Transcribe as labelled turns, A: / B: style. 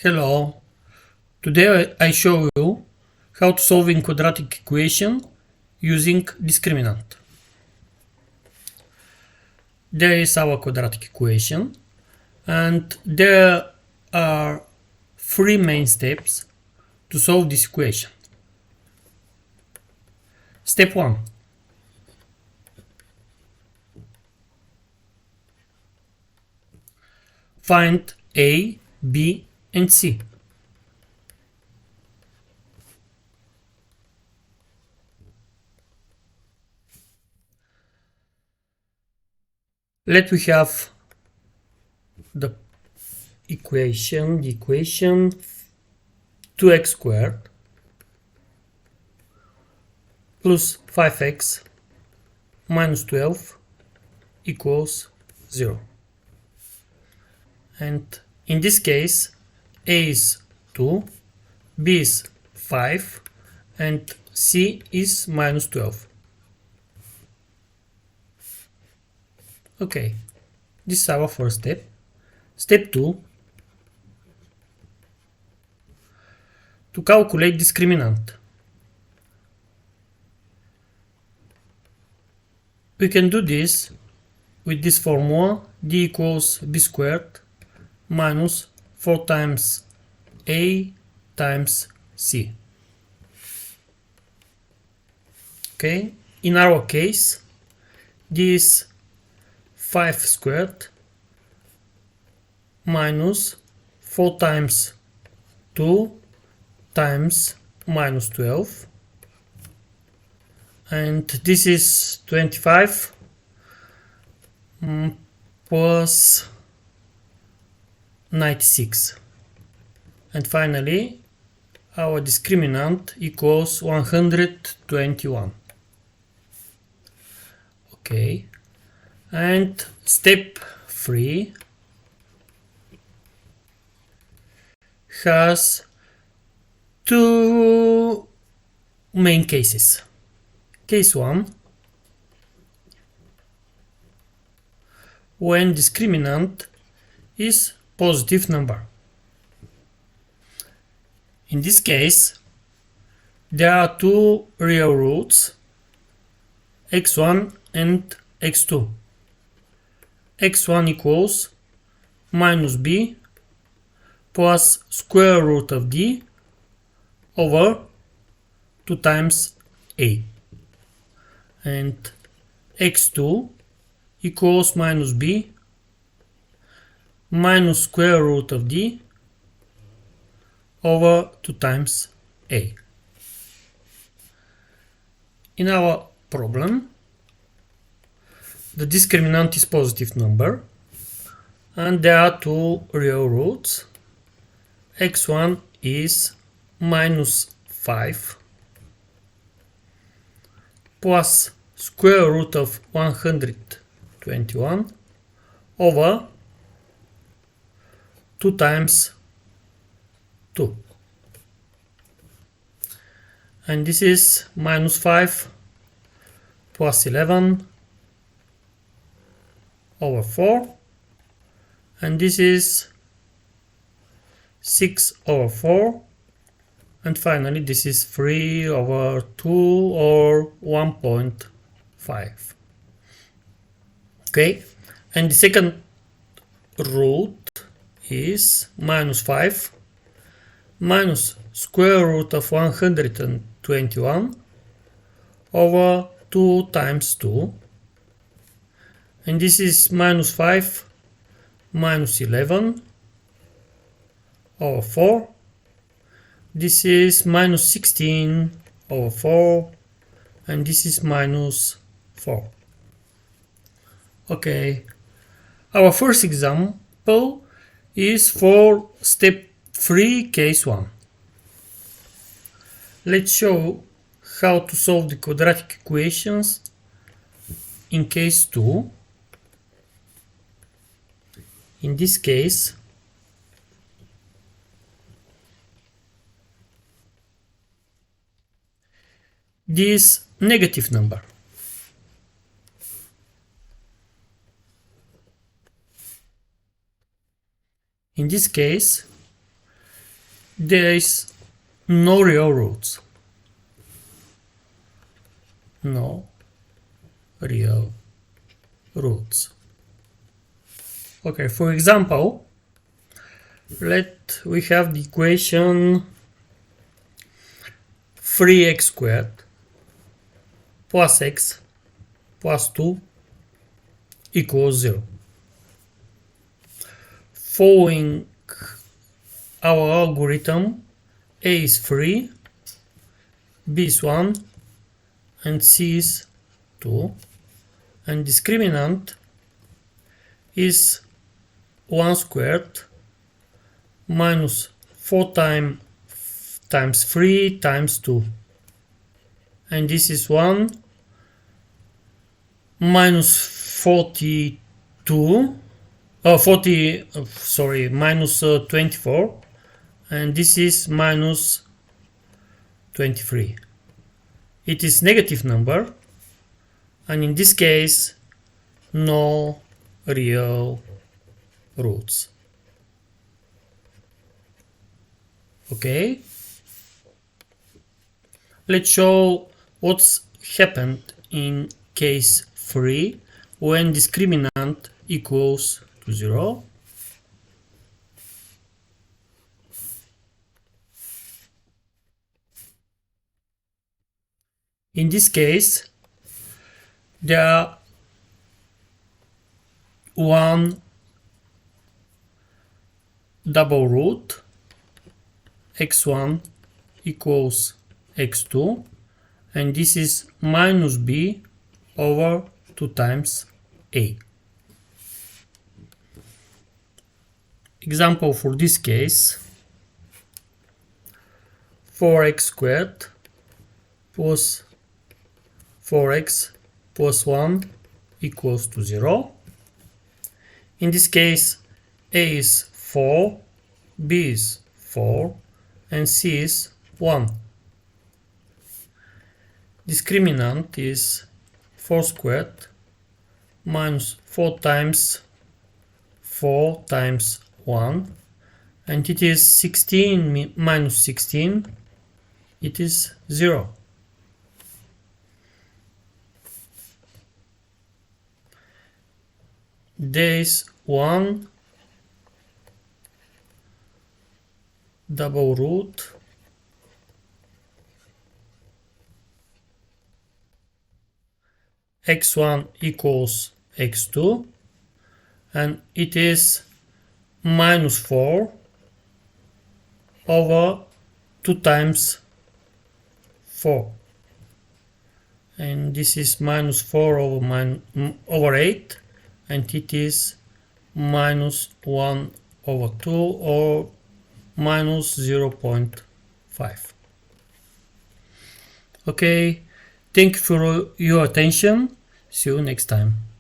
A: Hello, today I show you how to solve a quadratic equation using discriminant. There is our quadratic equation and there are three main steps to solve this equation. Step 1. Find A, B and C. Let we have the equation 2x squared plus 5x minus 12 equals 0. And in this case, A is 2, B is 5, and C is minus 12. Okay, this is our first step. Step 2. To calculate discriminant. We can do this with this formula: d equals b squared minus 4 times a times c. Okay, in our case, this 5 squared minus 4 times 2 times minus 12, and this is 25 plus 96, and finally our discriminant equals 121. Okay, and step 3 has two main cases. Case 1, when discriminant is positive number. In this case, there are two real roots, x1 and x2. x1 equals minus b plus square root of d over 2 times a, and x2 equals minus b minus square root of d over 2 times a. In our problem, the discriminant is positive number and there are two real roots. x1 is minus 5 plus square root of 121 over 2 times 2, and this is minus 5 plus 11 over 4, and this is 6 over 4, and finally this is 3 over 2 or 1.5. Okay, and the second root is minus 5 minus square root of 121 over 2 times 2, and this is minus 5 minus 11 over 4. This is minus 16 over 4, and this is minus 4. Okay, our first example is for step 3, case 1. Let's show how to solve the quadratic equations in case 2. In this case, this negative number. In this case, there is no real roots. No real roots. Okay, for example, we have the equation 3x squared plus x plus 2 equals 0. Following our algorithm, a is 3, b is 1, and c is 2, and discriminant is 1 squared minus 4 times 3 times 2, and this is 1 minus 42 minus 24, and this is minus 23. It is negative number, and in this case no real roots. Okay, let's show what's happened in case 3 when discriminant equals to 0. In this case, there are one double root, x1 equals x2, and this is minus b over 2 times a. Example for this case, 4x squared plus 4x plus 1 equals to 0. In this case, a is 4, b is 4, and c is 1. Discriminant is 4 squared minus 4 times 4 times 1, and it is 16 minus 16, it is 0. There is one double root x1 equals x2, and it is minus 4 over 2 times 4, and this is minus 4 over 8, and it is minus 1 over 2, or minus 0.5. Okay, thank you for your attention. See you next time.